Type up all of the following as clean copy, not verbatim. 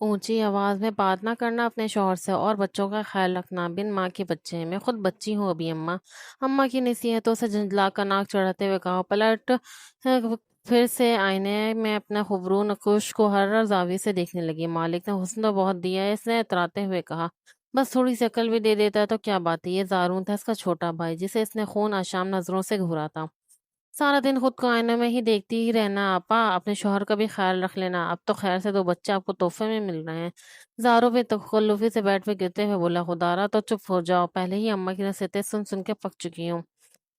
اونچی آواز میں بات نہ کرنا اپنے شوہر سے اور بچوں کا خیال رکھنا، بن ماں کے بچے ہیں، میں خود بچی ہوں ابھی اماں۔ اماں کی نصیحتوں سے جھنجلا کر ناک چڑھاتے ہوئے کہا، پلٹ پھر سے آئینے میں اپنا خوبرو نقوش کو ہر زاویے سے دیکھنے لگی۔ مالک نے حسن تو بہت دیا ہے، اس نے اتراتے ہوئے کہا، بس تھوڑی سی عقل بھی دے دیتا تو کیا بات ہے۔ یہ زارون تھا، اس کا چھوٹا بھائی، جسے اس نے خون آشام نظروں سے گھورا تھا۔ سارا دن خود کو آئینے میں ہی دیکھتی ہی رہنا، آپا اپنے شوہر کا بھی خیال رکھ لینا، اب تو خیر سے دو بچے آپ کو تحفے میں مل رہے ہیں۔ زارو بھی تخلفی سے بیٹھ پہ گرتے ہوئے بولا، خدارا تو چپ ہو جاؤ، پہلے ہی اماں کی نصیحتیں سن سن کے پک چکی ہوں۔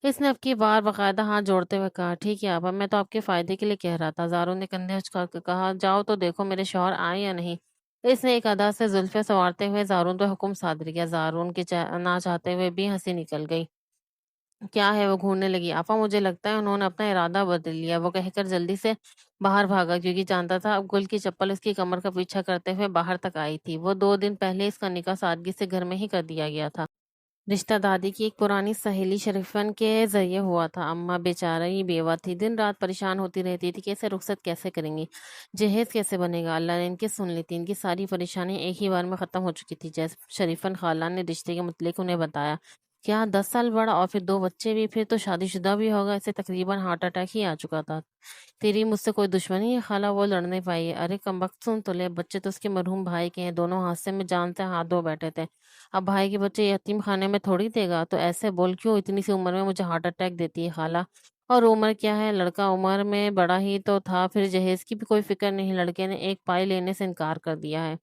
اس نے اب کی بار باقاعدہ ہاتھ جوڑتے ہوئے کہا، ٹھیک ہے آپا، میں تو آپ کے فائدے کے لیے کہہ رہا تھا۔ زارو نے کندھے اچکا کے کہا، جاؤ تو دیکھو میرے شوہر آئے یا نہیں۔ اس نے ایک ادا سے زلفیں سنوارتے ہوئے زارون پہ حکم صادر کیا۔ زارون کے نہ چاہتے ہوئے بھی ہنسی نکل گئی۔ کیا ہے؟ وہ گھورنے لگی۔ آپا مجھے لگتا ہے انہوں نے اپنا ارادہ بدل لیا، وہ کہہ کر جلدی سے باہر بھاگا، کیونکہ جانتا تھا اب گل کی چپل اس کی کمر کا پیچھا کرتے ہوئے باہر تک آئی تھی۔ وہ 2 دن پہلے اس کا نکاح سادگی سے گھر میں ہی کر دیا گیا تھا۔ رشتہ دادی کی ایک پرانی سہیلی شریفن کے ذریعے ہوا تھا۔ اماں بیچارہ بیوہ تھی، دن رات پریشان ہوتی رہتی تھی کہ اسے رخصت کیسے کریں گی، جہیز کیسے بنے گا۔ اللہ نے ان کی سن لی تھی، ان کی ساری پریشانی ایک ہی بار میں ختم ہو چکی تھی۔ جیسے شریفن خالہ نے رشتے کے متعلق انہیں بتایا، کیا 10 سال بڑا اور پھر 2 بچے بھی، پھر تو شادی شدہ بھی ہوگا، اسے تقریباً ہارٹ اٹیک ہی آ چکا تھا۔ تیری مجھ سے کوئی دشمنی ہے خالہ؟ وہ لڑنے پائی ہے۔ ارے کمبخت سن تو لے، بچے تو اس کے مرحوم بھائی کے ہیں، دونوں حادثے میں جان سے ہاتھ دھو بیٹھے تھے۔ اب بھائی کے بچے یتیم خانے میں تھوڑی دے گا، تو ایسے بول کیوں اتنی سی عمر میں مجھے ہارٹ اٹیک دیتی ہے خالہ؟ اور عمر کیا ہے، لڑکا عمر میں بڑا ہی تو تھا، پھر جہیز کی بھی کوئی فکر نہیں، لڑکے نے ایک پائی لینے سے انکار کر دیا ہے۔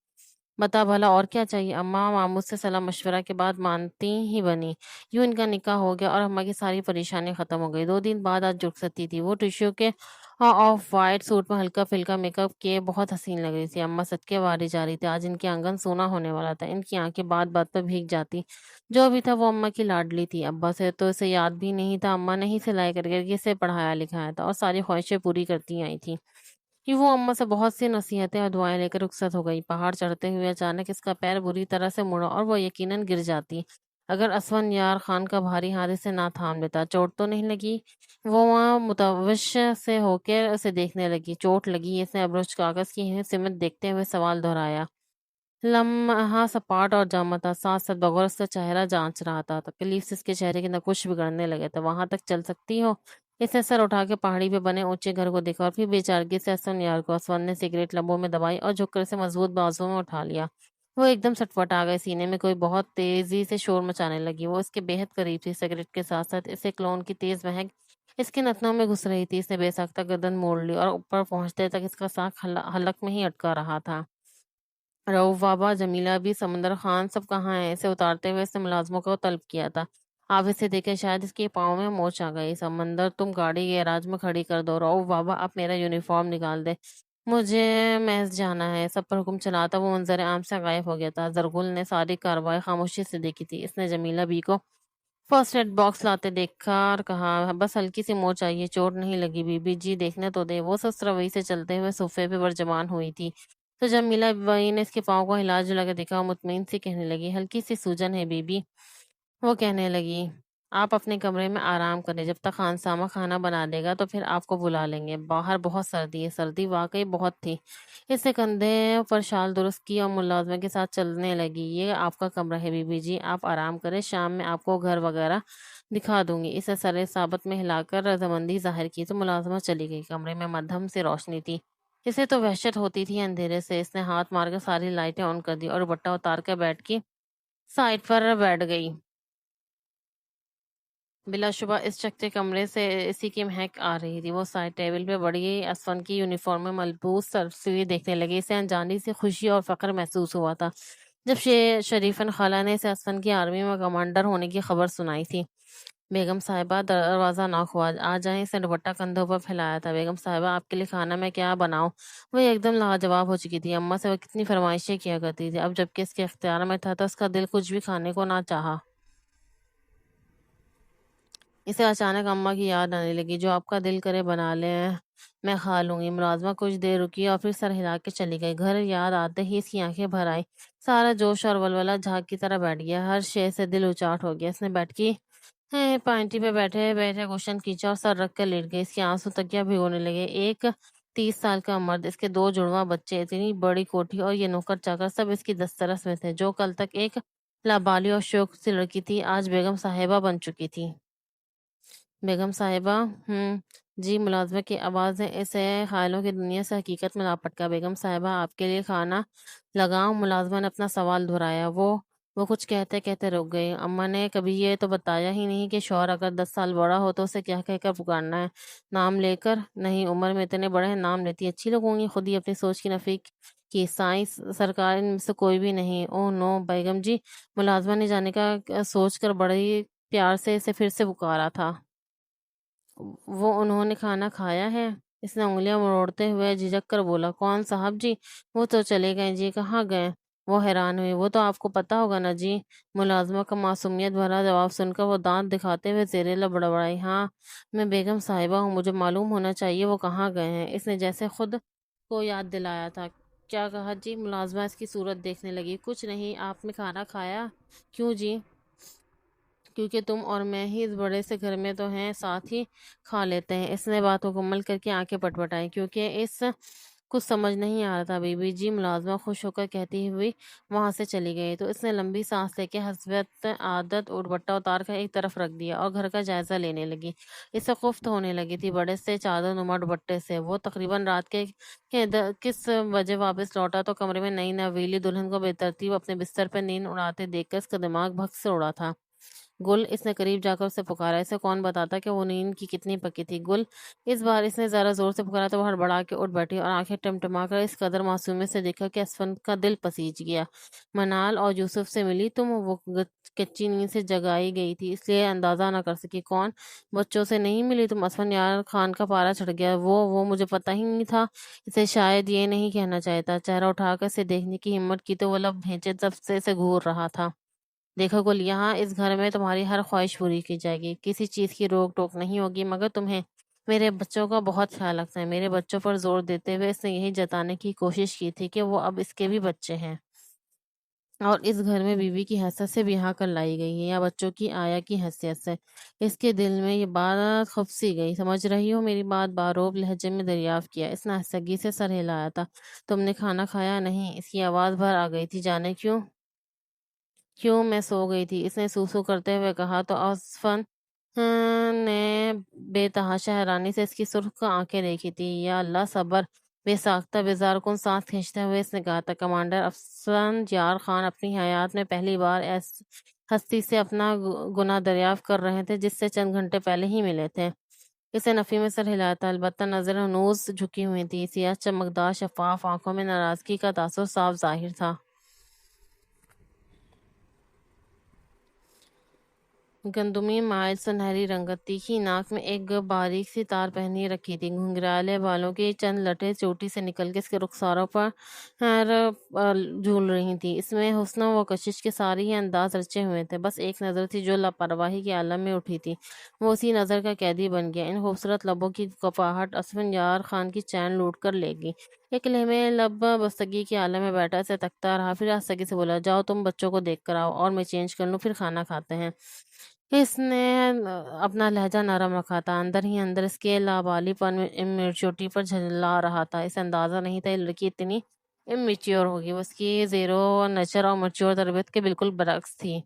بتا بھلا اور کیا چاہیے؟ اماں ماموں سے صلاح مشورہ کے بعد مانتی ہی بنی۔ یوں ان کا نکاح ہو گیا اور اماں کی ساری پریشانی ختم ہو گئی۔ 2 دن بعد آج جھک سکتی تھی۔ وہ ٹشو کے آف وائٹ سوٹ میں ہلکا پھلکا میک اپ کیے بہت حسین لگ رہی تھی۔ اماں صدقے واری جا رہی تھی، آج ان کی آنگن سونا ہونے والا تھا۔ ان کی آنکھیں بات بات پر بھیگ جاتی۔ جو بھی تھا وہ اماں کی لاڈلی تھی۔ ابا سے تو اسے یاد بھی نہیں تھا، اماں نے ہی سلائی کر کے اسے پڑھایا لکھایا تھا اور ساری خواہشیں پوری کرتی آئی تھی کہ وہ اماں سے بہت سی نصیحتیں اور دعائیں لے کر رخصت ہو گئی۔ پہاڑ چڑھتے ہوئے اچانک اس کا پیر بری طرح سے مڑا اور وہ یقیناً گر جاتی اگر اسفن یار خان کا بھاری ہاتھ اسے نہ تھام لیتا۔ چوٹ تو نہیں لگی؟ وہ وہاں متوش سے ہو کے اسے دیکھنے لگی۔ چوٹ لگی؟ اس نے ابروچ کاغذ کی سمت دیکھتے ہوئے سوال دہرایا۔ لمحہ سپاٹ اور جامع تھا، ساتھ ساتھ بغور اس کا چہرہ جانچ رہا تھا۔ تکلیف سے اس کے چہرے کے نقوش بگڑنے لگے تھے۔ وہاں تک چل سکتی ہو؟ اس نے سر اٹھا کے پہاڑی پہ بنے اونچے گھر کو دیکھا اور پھر بے چارگی سے اسفن یار کو۔ اسفن نے سگریٹ لبوں میں دبائی اور جھک کر اسے مضبوط بازو میں اٹھا لیا۔ وہ ایک دم سٹفٹ آ گئے، سینے میں کوئی بہت تیزی سے شور مچانے لگی۔ وہ اس کے بے حد قریب تھی، سگریٹ کے ساتھ ساتھ اسے کلون کی تیز مہک اس کے نتنوں میں گھس رہی تھی۔ اس نے بے ساختہ گردن موڑ لی اور اوپر پہنچتے تک اس کا ساکھ حلق میں ہی اٹکا رہا تھا۔ رؤف بابا، جمیلہ بھی، سمندر خان، سب کہاں ہیں؟ اسے اتارتے ہوئے اس نے ملازموں کو طلب کیا تھا۔ آپ اسے دیکھے، شاید اس کے پاؤں میں موچ آ گئی۔ سمندر، تم گاڑی گیراج میں کھڑی کر دو۔ رؤف بابا، آپ میرا یونیفارم نکال دے، مجھے محض جانا ہے۔ سب پر حکم چلاتا وہ منظر عام سے غائب ہو گیا تھا۔ زرغل نے ساری کارروائی خاموشی سے دیکھی تھی۔ اس نے جمیلہ بی کو فرسٹ ایڈ باکس لاتے دیکھا اور کہا، بس ہلکی سی موچ آئی ہے، چوٹ نہیں لگی۔ بی بی جی دیکھنے تو دے۔ وہ سست روی سے چلتے ہوئے صوفے پہ برجمان ہوئی تھی، تو جب میلا بائی نے اس کے پاؤں کو ہلا جلا کے دیکھا، وہ مطمئن سی کہنے لگی، ہلکی سی سوجن ہے بی بی۔ وہ کہنے لگی، آپ اپنے کمرے میں آرام کریں، جب تک خانسامہ کھانا بنا دے گا تو پھر آپ کو بلا لیں گے۔ باہر بہت سردی ہے۔ سردی واقعی بہت تھی۔ اس نے کندھے پر شال درست کی اور ملازمے کے ساتھ چلنے لگی، یہ آپ کا کمرہ ہے بی بی جی، آپ آرام کریں، شام میں آپ کو گھر وغیرہ دکھا دوں گی۔ اسے سر ثابت میں ہلا کر رضامندی ظاہر کی تو ملازمہ چلی گئی۔ کمرے میں مدھم سے روشنی تھی، اسے تو وحشت ہوتی تھی اندھیرے سے۔ اس نے ہاتھ مار کر ساری لائٹیں آن کر دی اور دوپٹہ اتار کر بیڈ کی سائڈ پر بیٹھ گئی۔ بلا شبہ اس چکچے کمرے سے اسی کی مہک آ رہی تھی۔ وہ سائڈ ٹیبل پہ بڑی اسفن کی یونیفارم میں ملبوس سرسوی دیکھنے لگی۔ اسے انجانی سے خوشی اور فخر محسوس ہوا تھا جب شریفن خالہ نے اسے اسفن کی آرمی میں کمانڈر ہونے کی خبر سنائی تھی۔ بیگم صاحبہ، دروازہ ناک ہوا، آ جائیں۔ اس نے دوپٹہ کندھوں پر پھیلایا تھا۔ بیگم صاحبہ، آپ کے لیے کھانا میں کیا بناؤں؟ وہ ایک دم لاجواب ہو چکی تھی۔ اماں سے وہ کتنی فرمائشیں کیا کرتی تھی، اب جبکہ اس کے اختیار میں تھا تو اس کا دل کچھ بھی کھانے کو نہ چاہا۔ اسے اچانک اماں کی یاد آنے لگی، جو آپ کا دل کرے بنا لیں، میں کھا لوں گی۔ ملازمہ کچھ دیر رکی اور پھر سر ہلا کے چلی گئی۔ گھر یاد آتے ہی اس کی آنکھیں بھر آئی، سارا جوش اور ولولہ جھاگ کی طرح بیٹھ گیا، ہر شے سے دل اچاٹ ہو گیا۔ اس نے بیٹھ کی پائنٹی پہ بیٹھے بیٹھے گوشن کھینچا اور سر رکھ کر لیٹ گئی۔ اس کے آنسو تکیا بھگونے لگے۔ ایک 30 سال کا مرد، اس کے 2 جڑواں بچے، اتنی بڑی کوٹھی اور یہ نوکر چاکر سب اس کی دسترس میں تھے۔ جو کل تک ایک لابالی اور شوق سی لڑکی تھی، آج بیگم صاحبہ بن چکی تھی۔ بیگم صاحبہ، جی، ملازمہ کی آواز نے اسے خیالوں کی دنیا سے حقیقت میں لا پٹکا۔ بیگم صاحبہ، آپ کے لیے کھانا لگاؤں؟ ملازمہ نے اپنا سوال دہرایا۔ وہ کچھ کہتے کہتے رک گئی۔ اماں نے کبھی یہ تو بتایا ہی نہیں کہ شوہر اگر 10 سال بڑا ہو تو اسے کیا کہہ کر پکارنا ہے؟ نام لے کر؟ نہیں، عمر میں اتنے بڑے ہیں، نام لیتی اچھی لگوں گی۔ خود ہی اپنی سوچ کی نفی کی۔ سائنس سرکار ان میں سے کوئی بھی نہیں۔ او نو بیگم جی! ملازمہ نے جانے کا سوچ کر بڑے پیار سے اسے پھر سے پکارا تھا۔ وہ انہوں نے کھانا کھایا ہے؟ اس نے انگلیاں مروڑتے ہوئے جھجک کر بولا۔ کون صاحب جی؟ وہ تو چلے گئے جی۔ کہاں گئے؟ وہ حیران ہوئی۔ وہ تو آپ کو پتہ ہوگا نا جی۔ ملازمہ کا معصومیت بھرا جواب سن کر وہ دانت دکھاتے ہوئے زیر لب بڑبڑائی۔ ہاں، میں بیگم صاحبہ ہوں، مجھے معلوم ہونا چاہیے وہ کہاں گئے ہیں۔ اس نے جیسے خود کو یاد دلایا تھا۔ کیا کہا جی؟ ملازمہ اس کی صورت دیکھنے لگی۔ کچھ نہیں، آپ نے کھانا کھایا؟ کیوں جی؟ کیونکہ تم اور میں ہی اس بڑے سے گھر میں تو ہیں، ساتھ ہی کھا لیتے ہیں۔ اس نے بات مکمل کر کے آنکھیں پٹپٹائیں، کیونکہ اس کچھ سمجھ نہیں آ رہا تھا۔ بی بی جی، ملازمہ خوش ہو کر کہتی ہوئی وہاں سے چلی گئی تو اس نے لمبی سانس لے کے حسب عادت دوپٹہ اتار کر ایک طرف رکھ دیا اور گھر کا جائزہ لینے لگی۔ اسے خفت ہونے لگی تھی بڑے سے چادر نما دوپٹے سے۔ وہ تقریباً رات کے کس بجے واپس لوٹا تو کمرے میں نئی نویلی دلہن کو بے ترتیب اپنے بستر پہ نیند اڑاتے دیکھ کر اس کا دماغ بھگ سے اڑا تھا۔ گل! اس نے قریب جا کر اسے پکارا۔ اسے کون بتاتا کہ وہ نیند کی کتنی پکی تھی؟ گل! اس بار اس نے ذرا زور سے پکارا تو وہ ہڑبڑا کے اٹھ بیٹھی اور آنکھیں ٹمٹما کر اس قدر معصومیت سے دیکھا کہ اسفند کا دل پسیج گیا۔ منال اور یوسف سے ملی تم؟ وہ کچی نیند سے جگائی گئی تھی، اس لیے اندازہ نہ کر سکی۔ کون؟ بچوں سے نہیں ملی تم؟ اسفند یار خان کا پارا چڑھ گیا۔ وہ مجھے پتہ ہی نہیں تھا۔ اسے شاید یہ نہیں کہنا چاہیے تھا۔ چہرہ اٹھا کر اسے دیکھنے کی ہمت کی تو وہ لب بھینچے تب سے اسے گھور رہا تھا۔ دیکھو گل، یہاں اس گھر میں تمہاری ہر خواہش پوری کی جائے گی، کسی چیز کی روک ٹوک نہیں ہوگی، مگر تمہیں میرے بچوں کا بہت خیال رکھنا ہے۔ میرے بچوں پر زور دیتے ہوئے اس نے یہی جتانے کی کوشش کی تھی کہ وہ اب اس کے بھی بچے ہیں اور اس گھر میں بیوی کی حیثیت سے بیاہ کر لائی گئی ہے، یا بچوں کی آیا کی حیثیت سے۔ اس کے دل میں یہ بات خفسی گئی۔ سمجھ رہی ہو میری بات؟ باروب لہجے میں دریافت کیا۔ اس نے آہستگی سے سر ہلایا تھا۔ تم نے کھانا کھایا؟ نہیں۔ اس کی آواز بھر آ گئی تھی۔ جانے کیوں؟ کیوں؟ میں سو گئی تھی، اس نے سوسو کرتے ہوئے کہا تو اسفن نے بے تحاشا حیرانی سے اس کی سرخ آنکھیں دیکھی تھی۔ یا اللہ، صبر! بے ساختہ بیزار کن سانس کھینچتے ہوئے اس نے کہا تھا۔ کمانڈر اسفند یار خان اپنی حیات میں پہلی بار ہستی سے اپنا گناہ دریافت کر رہے تھے جس سے چند گھنٹے پہلے ہی ملے تھے۔ اسے نفی میں سر ہلایا تھا، البتہ نظر ہنوز جھکی ہوئی تھی۔ سیاہ چمکدار شفاف آنکھوں میں ناراضگی کا تاثر صاف ظاہر تھا۔ گندمی مائل سنہری رنگت، تیکھی ناک میں ایک باریک سی تار پہنی رکھی تھی، گھنگھرائلے بالوں کی چند لٹیں چوٹی سے نکل کے اس کے رخساروں پر جھول رہی تھیں۔ اس میں حسن و کشش کے سارے ہی انداز رچے ہوئے تھے، بس ایک نظر تھی جو لاپرواہی کے عالم میں اٹھی تھی۔ وہ اسی نظر کا قیدی بن گیا۔ ان خوبصورت لبوں کی کفاہٹ اسفند یار خان کی چین لوٹ کر لے گی۔ ایک لمحے لب بستگی کے عالم میں بیٹھا اسے تکتا رہا، پھر آہستگی سے بولا، جاؤ تم بچوں کو دیکھ کر آؤ اور میں چینج کر لوں، پھر کھانا کھاتے ہیں۔ اس نے اپنا لہجہ نرم رکھا تھا، اندر ہی اندر اس کے لابالی پن میچورٹی پر جھلا رہا تھا۔ اسے اندازہ نہیں تھا یہ لڑکی اتنی میچور ہوگی۔ وہ اس کی زیرو نیچر اور میچور تربیت کے بالکل برعکس تھی۔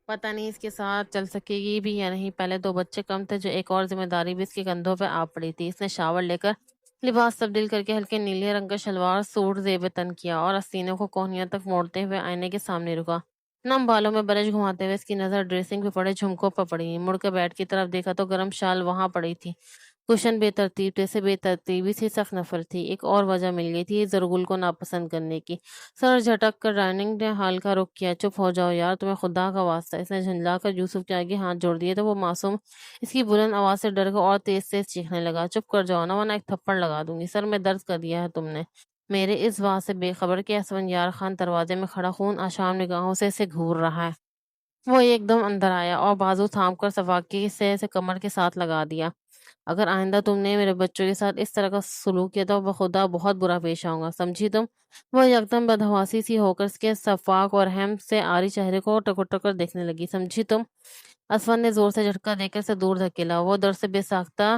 پتہ نہیں اس کے ساتھ چل سکے گی بھی یا نہیں۔ پہلے 2 بچے کم تھے جو ایک اور ذمہ داری بھی اس کے کندھوں پہ آ پڑی تھی۔ اس نے شاور لے کر لباس تبدیل کر کے ہلکے نیلے رنگ کا شلوار سوٹ زیب تن کیا اور آستینوں کو کوہنیوں تک موڑتے ہوئے آئینے کے سامنے رکا۔ نم بالوں میں برش گھماتے ہوئے اس کی نظر ڈریسنگ پہ پڑے جھمکوں پر پڑی۔ مڑ کے بیڈ کی طرف دیکھا تو گرم شال وہاں پڑی تھی۔ کشن بے ترتیب تھے، سے بے ترتیبی سے سخت نفرت تھی۔ ایک اور وجہ مل گئی تھی زرگل کو ناپسند کرنے کی۔ سر جھٹک کر ڈائننگ ہال کا رخ کیا۔ چپ ہو جاؤ یار، تمہیں خدا کا واسطہ! اس نے جھنجلا کر یوسف کے آگے ہاتھ جوڑ دیے تو وہ معصوم اس کی بلند آواز سے ڈر کر اور تیز تیز چیخنے لگا۔ چپ کر جاؤ نا، ورنہ ایک تھپڑ لگا دوں گی۔ سر میں درد کر دیا ہے تم نے میرے؟ اس بات سے بے خبر کہ اسفند یار خان دروازے میں کھڑا خون آشام نگاہوں سے اسے گھور رہا ہے۔ وہ ایک دم اندر آیا اور بازو تھام کر صفاقی سے اسے کمر کے ساتھ لگا دیا۔ اگر آئندہ تم نے میرے بچوں کے ساتھ اس طرح کا سلوک کیا تو بخدا بہت برا پیش آؤں گا، سمجھی تم؟ وہ یکدم بدحواسی سی ہو کر اس کے شفاف اور رحم سے عاری چہرے کو ٹکر ٹکر دیکھنے لگی۔ سمجھی تم؟ اسفند نے زور سے جھٹکا دے کر اسے دور دھکیلا۔ وہ در سے بے ساختہ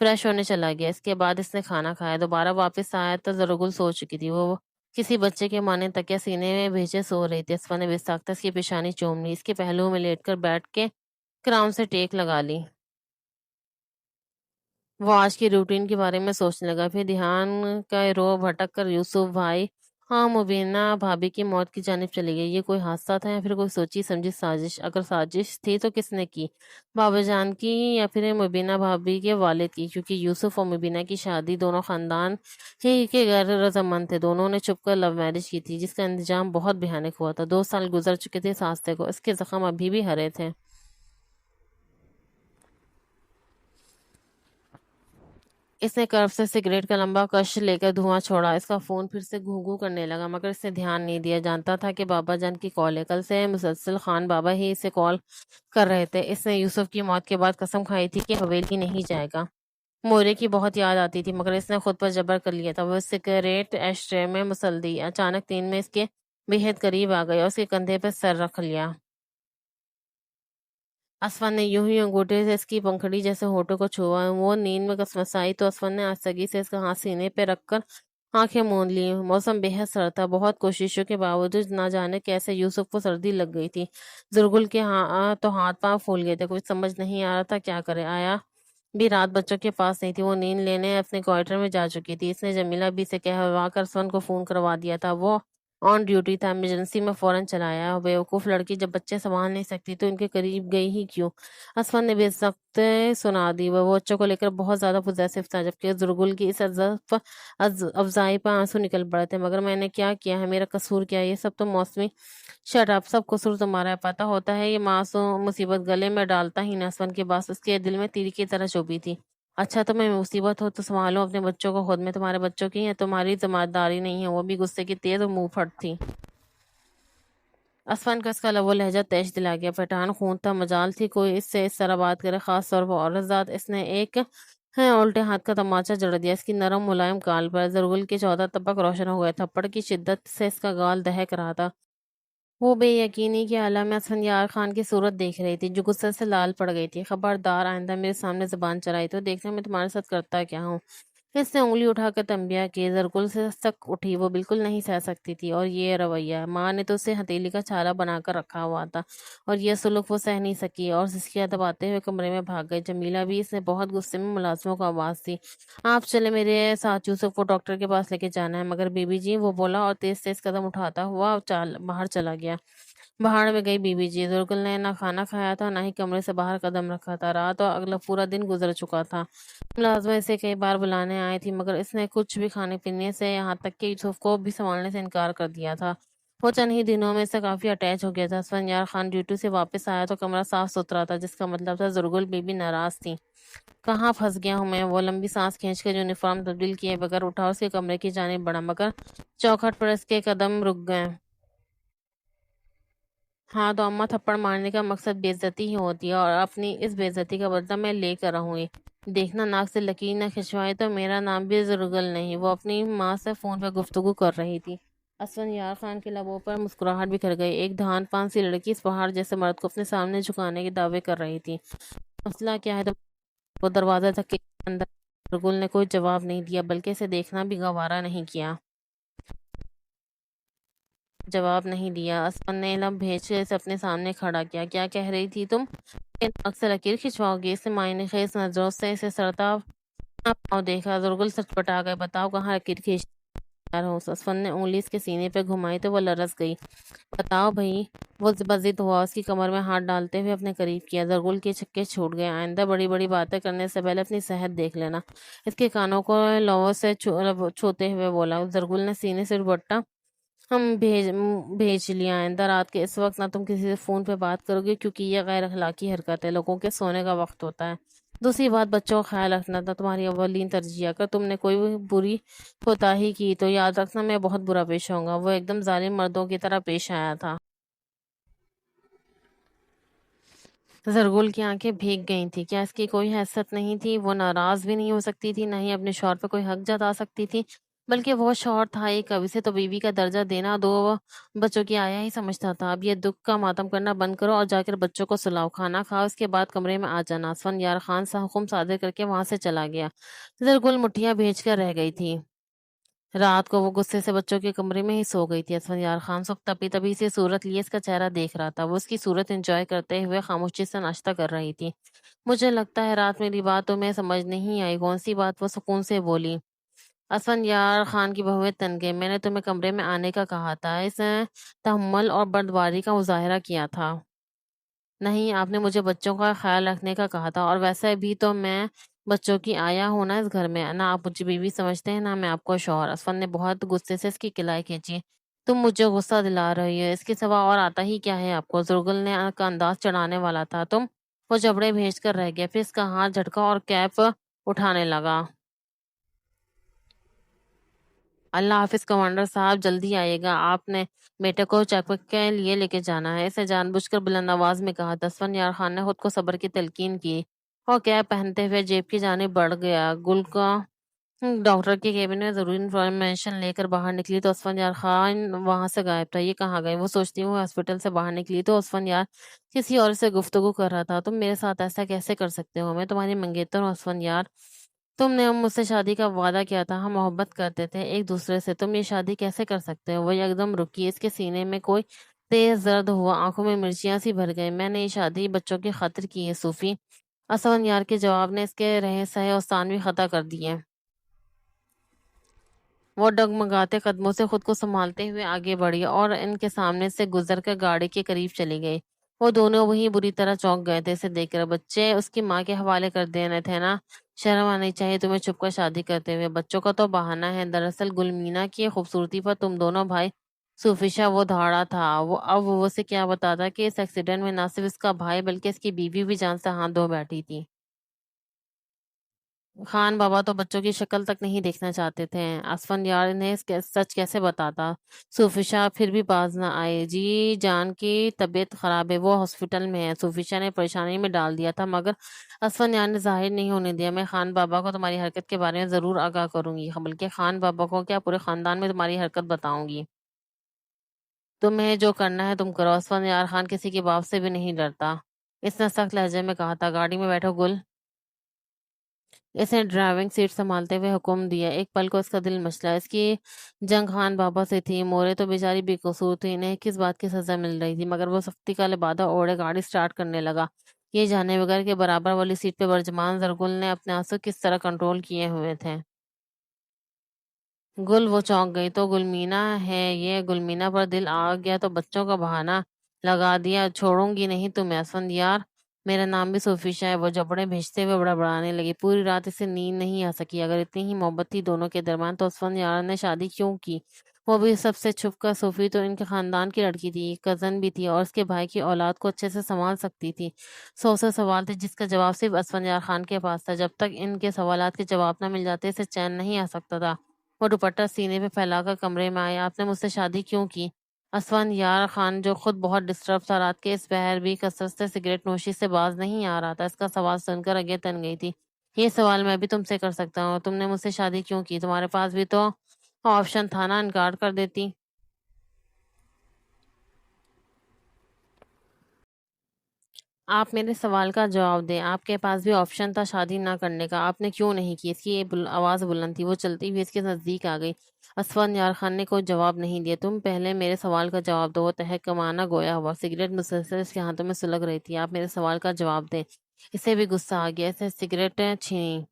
فریش ہونے چلا گیا۔ اس کے بعد اس نے کھانا کھایا، دوبارہ واپس آیا تو زرگل سو چکی تھی۔ وہ کسی بچے کے ماں نے تکیہ سینے میں بھیجے سو رہی تھی۔ اسفا نے بے ساختہ اس کی پیشانی چوم لی، اس کے پہلو میں لیٹ کر بیٹھ کے کراؤن سے ٹیک لگا لی۔ وہ آج کی روٹین کے بارے میں سوچنے لگا، پھر دھیان کا رو بھٹک کر یوسف بھائی، ہاں مبینہ بھابھی کی موت کی جانب چلی گئی۔ یہ کوئی حادثہ تھا یا پھر کوئی سوچی سمجھی سازش؟ اگر سازش تھی تو کس نے کی؟ بابا جان کی یا پھر مبینہ بھابھی کے والد کی؟ کیونکہ یوسف اور مبینہ کی شادی دونوں خاندان ہی کے غیر رضامند تھے۔ دونوں نے چھپ کر لو میرج کی تھی، جس کا انجام بہت بھیانک ہوا تھا۔ 2 سال گزر چکے تھے ساستے کو، اس کے زخم ابھی بھی ہرے تھے۔ اس نے کرب سے سگریٹ کا لمبا کش لے کر دھواں چھوڑا۔ اس کا فون پھر سے گھوں گھوں کرنے لگا، مگر اس نے دھیان نہیں دیا۔ جانتا تھا کہ بابا جان کی کال ہے، کل سے مسلسل خان بابا ہی اسے کال کر رہے تھے۔ اس نے یوسف کی موت کے بعد قسم کھائی تھی کہ حویلی نہیں جائے گا۔ مورے کی بہت یاد آتی تھی، مگر اس نے خود پر جبر کر لیا تھا۔ وہ سگریٹ ایش ٹرے میں مسل دی، اچانک نیند میں اس کے بے حد قریب آ گئی اور اس کے کندھے پہ سر رکھ لیا۔ اسفن نے یوں ہی انگوٹھے سے اس کی پنکھڑی جیسے ہونٹوں کو چھوا۔ وہ نیند میں کسمسائی تو اسفن نے آہستگی سے اس کا ہاتھ سینے پہ رکھ کر آنکھیں موند لی۔ موسم بے حد سرد تھا، بہت کوششوں کے باوجود نہ جانے کیسے یوسف کو سردی لگ گئی تھی۔ زرگل کے تو ہاتھ پاؤں پھول گئے تھے، کچھ سمجھ نہیں آ رہا تھا کیا کرے۔ آیا بھی رات بچوں کے پاس نہیں تھی، وہ نیند لینے اپنے کوارٹر میں جا چکی تھی۔ اس نے جمیلہ بھی سے کہوا کر اسفن کو فون کروا دیا تھا، وہ آن ڈیوٹی تھا، ایمرجنسی میں فوراً چلا آیا۔ بیوقوف لڑکی جب بچے سنبھال نہیں سکتی تو ان کے قریب گئی ہی کیوں؟ اسفن نے بے سخت سنا دی۔ وہ بچوں کو لے کر بہت زیادہ پوزیسو تھا، جبکہ زرگل کی اس افزائی پر آنسو نکل پڑے تھے۔ مگر میں نے کیا کیا ہے؟ میرا قصور کیا ہے؟ یہ سب تو موسمی شٹ اپ، سب قصور تمہارا ہے۔ پتہ ہوتا ہے یہ معصوم مصیبت گلے میں ڈالتا ہی نہ۔ اسفن کے باس اس کے دل میں تیر کی طرح چبھی تھی۔ اچھا تمہیں مصیبت ہو تو سنبھالو اپنے بچوں کو خود، میں تمہارے بچوں کی یا تمہاری ذمہ داری نہیں ہے؟ وہ بھی غصے کی تیز اور منہ پھٹ تھی۔ اسفن کا اس کا لب و لہجہ تیش دلا گیا۔ پٹھان خون تھا، مجال تھی کوئی اس سے اس طرح بات کرے، خاص طور پر عورت ذات۔ اس نے ایک الٹے ہاتھ کا تماچا جڑ دیا اس کی نرم ملائم گال پر۔ زرگل کے 14 تبک روشن ہو گئے، تھپڑ کی شدت سے اس کا گال دہک رہا تھا۔ وہ بے یقینی کے عالم میں اسفندیار خان کی صورت دیکھ رہی تھی، جو غصے سے لال پڑ گئی تھی۔ خبردار، آئندہ میرے سامنے زبان چلائی تو دیکھنا میں تمہارے ساتھ کرتا کیا ہوں۔ اس نے انگلی اٹھا کر تنبیہ کی۔ زرگل سے سک اٹھی، وہ بالکل نہیں سہ سکتی تھی۔ اور یہ رویہ، ماں نے تو اسے ہتھیلی کا چھالا بنا کر رکھا ہوا تھا، اور یہ سلوک وہ سہ نہیں سکی اور سسکیاں دباتے ہوئے کمرے میں بھاگ گئی۔ جمیلہ بھی، اس نے بہت غصے میں ملازموں کو آواز دی، آپ چلے میرے ساتھ، یوسف کو ڈاکٹر کے پاس لے کے جانا ہے۔ مگر بی بی جی، وہ بولا اور تیز تیز قدم اٹھاتا ہوا باہر چلا گیا۔ باہر میں گئی بی بی جی۔ زرگل نے نہ کھانا کھایا تھا، نہ ہی کمرے سے باہر قدم رکھا تھا۔ رات اور اگلا پورا دن گزر چکا تھا۔ ملازمہ اسے کئی بار بلانے آئی تھی، مگر اس نے کچھ بھی کھانے پینے سے، یہاں تک کہ یوسف کو بھی سنبھالنے سے انکار کر دیا تھا۔ وہ چند ہی دنوں میں اس سے کافی اٹیچ ہو گیا تھا۔ اسفندیار خان ڈیوٹی سے واپس آیا تو کمرہ صاف ستھرا تھا، جس کا مطلب تھا زرگل بی بی ناراض تھی۔ کہاں پھنس گیا ہوں میں؟ وہ لمبی سانس کھینچ کر یونیفارم تبدیل کیے بغیر اٹھا اور اس کے کمرے کی جانب بڑھا، مگر چوکھٹ پر اس کے قدم رک گئے۔ ہاں تو اماں، تھپڑ مارنے کا مقصد بے عزتی ہی ہوتی ہے، اور اپنی اس بے عزتی کا بدلہ میں لے کر رہوں گی۔ دیکھنا ناک سے لکیر نہ کھنچوائے تو میرا نام بھی زرگل نہیں۔ وہ اپنی ماں سے فون پہ گفتگو کر رہی تھی۔ اسفندیار خان کے لبوں پر مسکراہٹ بکھر گئی۔ ایک دھان پان سی لڑکی اس پہاڑ جیسے مرد کو اپنے سامنے جھکانے کے دعوے کر رہی تھی۔ مسئلہ کیا ہے؟ وہ دروازہ تک کے اندر۔ زرگل نے کوئی جواب نہیں دیا، بلکہ اسے دیکھنا بھی گوارا نہیں کیا۔ جواب نہیں دیا۔ اسفن نے لب بھیج کر اسے اپنے سامنے کھڑا کیا۔ کیا کہہ رہی تھی تم؟ کہ ناک سے لکیر کھنچواؤ گی؟ اس نے معنی خیز نظروں سے اسے سڑتا پاؤں دیکھا۔ زرگل سٹپٹا گئے۔ بتاؤ کہاں لکیر کھینچتی ہو؟ اسفن نے انگلی اس کے سینے پہ گھمائی تو وہ لرز گئی۔ بتاؤ بھئی۔ وہ بضد ہوا، اس کی کمر میں ہاتھ ڈالتے ہوئے اپنے قریب کیا۔ زرگل کے چھکے چھوٹ گئے۔ آئندہ بڑی بڑی باتیں کرنے سے پہلے اپنی صحت دیکھ لینا، اس کے کانوں کو لووں سے چھوتے ہوئے بولا۔ زرگل نے سینے سے دوپٹہ ہم بھیج لیا۔ آئندہ رات کے اس وقت نہ تم کسی سے فون پہ بات کرو گے، کیونکہ یہ غیر اخلاقی حرکت ہے، لوگوں کے سونے کا وقت ہوتا ہے۔ دوسری بات، بچوں کا خیال رکھنا تھا تمہاری اولین ترجیح۔ اگر تم نے کوئی بری کوتاہی کی تو یاد رکھنا میں بہت برا پیش ہوں گا۔ وہ ایک دم ظالم مردوں کی طرح پیش آیا تھا۔ زرگل کی آنکھیں بھیگ گئی تھیں۔ کیا اس کی کوئی حیثیت نہیں تھی؟ وہ ناراض بھی نہیں ہو سکتی تھی، نہ ہی اپنے شوہر پہ کوئی حق جتا سکتی تھی۔ بلکہ وہ شوہر تھا ہی کب، اسے تو بیوی کا درجہ دینا دو بچوں کی آیا ہی سمجھتا تھا۔ اب یہ دکھ کا ماتم کرنا بند کرو اور جا کر بچوں کو سلاؤ، کھانا کھاؤ، اس کے بعد کمرے میں آ جانا۔ اسفندیار خان حکم صادر کر کے وہاں سے چلا گیا۔ زرگل مٹھیاں بھیج کر رہ گئی تھی۔ رات کو وہ غصے سے بچوں کے کمرے میں ہی سو گئی تھی۔ اسفندیار خان صبح تبھی تبھی سے صورت لیے اس کا چہرہ دیکھ رہا تھا۔ وہ اس کی صورت انجوائے کرتے ہوئے خاموشی سے ناشتہ کر رہی تھی۔ مجھے لگتا ہے رات میری بات تمہیں سمجھ نہیں آئی۔ کون سی بات؟ وہ سکون سے بولی۔ اسفندیار خان کی بہویں تن گئیں۔ میں نے تمہیں کمرے میں آنے کا کہا تھا، اس تحمل اور بردباری کا مظاہرہ کیا تھا۔ نہیں، آپ نے مجھے بچوں کا خیال رکھنے کا کہا تھا، اور ویسے بھی تو میں بچوں کی آیا ہوں نا اس گھر میں۔ نہ آپ مجھے بیوی سمجھتے ہیں نہ میں آپ کو شوہر۔ اسفند نے بہت غصے سے اس کی کلائی کھینچی۔ تم مجھے غصہ دلا رہی ہو، اس کے سوا اور آتا ہی کیا ہے آپ کو؟ زرگل نے کا انداز چڑھانے والا تھا۔ تم وہ جبڑے بھیج کر رہ گیا۔ پھر اس کا ہاتھ جھٹکا اور کیپ اٹھانے لگا۔ اللہ حافظ کمانڈر صاحب، جلدی آئیے گا، آپ نے بیٹے کو چیک اپ کے لیے لے کے جانا ہے، اسے جان بوجھ کر بلند آواز میں کہا۔ دسون یار خان نے خود کو صبر کی تلقین کی اور کیپ پہنتے ہوئے جیب کی جانب بڑھ گیا۔ گل کا ڈاکٹر کے کیبن میں ضروری انفارمیشن لے کر باہر نکلی تو اسفند یار خان وہاں سے غائب تھا۔ یہ کہاں گئے؟ وہ سوچتی ہوئے ہاسپٹل سے باہر نکلی تو اسفند یار کسی اور سے گفتگو کر رہا تھا۔ تم میرے ساتھ ایسا کیسے کر سکتے ہو؟ میں تمہاری منگیتر ہوں اسفند یار۔ تم نے مجھ سے شادی کا وعدہ کیا تھا، ہم محبت کرتے تھے ایک دوسرے سے، تم یہ شادی کیسے کر سکتے ہو؟ وہ یکدم رکی، اس کے سینے میں کوئی تیز درد ہوا، آنکھوں میں مرچیاں سی بھر گئی۔ میں نے یہ شادی بچوں کی خاطر کی ہے صوفی۔ اسفند یار کے جواب نے اس کے رہے سہے اور ثانوی خطا کر دیے۔ وہ ڈگمگاتے قدموں سے خود کو سنبھالتے ہوئے آگے بڑھی اور ان کے سامنے سے گزر کر گاڑی کے قریب چلی گئی۔ وہ دونوں وہیں بری طرح چونک گئے تھے اسے دیکھ کر۔ بچے اس کی ماں کے حوالے کر دینے تھے نا؟ شرم آنی چاہیے تمہیں چھپ کر شادی کرتے ہوئے۔ بچوں کا تو بہانہ ہے، دراصل گلمینا کی خوبصورتی پر تم دونوں بھائی صوفیشا وہ دھاڑا تھا۔ وہ اب وہ سے کیا بتاتا کہ اس ایکسیڈنٹ میں نہ صرف اس کا بھائی بلکہ اس کی بیوی بھی جان سے ہاتھ دھو بیٹھی تھی۔ خان بابا تو بچوں کی شکل تک نہیں دیکھنا چاہتے تھے۔ اسفند یار انہیں سچ کیسے بتاتا؟ صوفیشا پھر بھی باز نہ آئے۔ جی جان کی طبیعت خراب ہے، وہ ہاسپٹل میں ہے، صوفیشا نے پریشانی میں ڈال دیا تھا، مگر اسفند یار نے ظاہر نہیں ہونے دیا۔ میں خان بابا کو تمہاری حرکت کے بارے میں ضرور آگاہ کروں گی، بلکہ خان بابا کو کیا پورے خاندان میں تمہاری حرکت بتاؤں گی۔ تمہیں جو کرنا ہے تم کرو۔ اسفند یار خان کسی کے باپ سے بھی نہیں ڈرتا، اس نے سخت لہجے میں کہا تھا۔ گاڑی میں بیٹھو گل، اس نے ڈرائیونگ سیٹ سنبھالتے ہوئے حکم دیا۔ ایک پل کو اس کا دل مچلا، اس کی جنگ خان بابا سے تھی۔ مورے تو بیچاری بے قصور تھی، انہیں کس بات کی سزا مل رہی تھی؟ مگر وہ سختی کا لبادہ اوڑھے گاڑی سٹارٹ کرنے لگا، یہ جانے بغیر کہ برابر والی سیٹ پہ برجمان زرگل نے اپنے آنسو کس طرح کنٹرول کیے ہوئے تھے۔ گل، وہ چونک گئی۔ تو گلمینا ہے یہ؟ گلمینا پر دل آ گیا تو بچوں کا بہانہ لگا دیا۔ چھوڑوں گی نہیں تمہیں اسفند یار، میرا نام بھی صوفیشا ہے۔ وہ جبڑے بھیجتے ہوئے بڑبڑانے لگی۔ پوری رات اسے نیند نہیں آ سکی۔ اگر اتنی ہی محبت تھی دونوں کے درمیان تو اسفند یار نے شادی کیوں کی؟ وہ بھی سب سے چھپ کر۔ صوفی تو ان کے خاندان کی لڑکی تھی، کزن بھی تھی، اور اس کے بھائی کی اولاد کو اچھے سے سنبھال سکتی تھی۔ سو سوال تھے جس کا جواب صرف اسفند یار خان کے پاس تھا۔ جب تک ان کے سوالات کے جواب نہ مل جاتے اسے چین نہیں آ سکتا تھا۔ وہ دوپٹہ سینے پہ پھیلا کر کمرے میں آیا۔ آپ نے مجھ سے شادی کیوں کی؟ اسفند یار خان جو خود بہت ڈسٹرب تھا، رات کے اس پہر بھی کثرت سے سگریٹ نوشی سے باز نہیں آ رہا تھا، اس کا سوال سن کر اگے تن گئی تھی۔ یہ سوال میں بھی تم سے کر سکتا ہوں، تم نے مجھ سے شادی کیوں کی؟ تمہارے پاس بھی تو آپشن تھا نا، انکار کر دیتی۔ آپ میرے سوال کا جواب دیں، آپ کے پاس بھی آپشن تھا شادی نہ کرنے کا، آپ نے کیوں نہیں کی؟ اس کی آواز بلند تھی۔ وہ چلتی ہوئی اس کے نزدیک آ گئی۔ اسفند یار خان نے کوئی جواب نہیں دیا۔ تم پہلے میرے سوال کا جواب دو۔ وہ تہکمانہ گویا ہوا، سگریٹ مسلسل اس کے ہاتھوں میں سلگ رہی تھی۔ آپ میرے سوال کا جواب دیں۔ اسے بھی غصہ آ گیا، اسے سگریٹ چھینی۔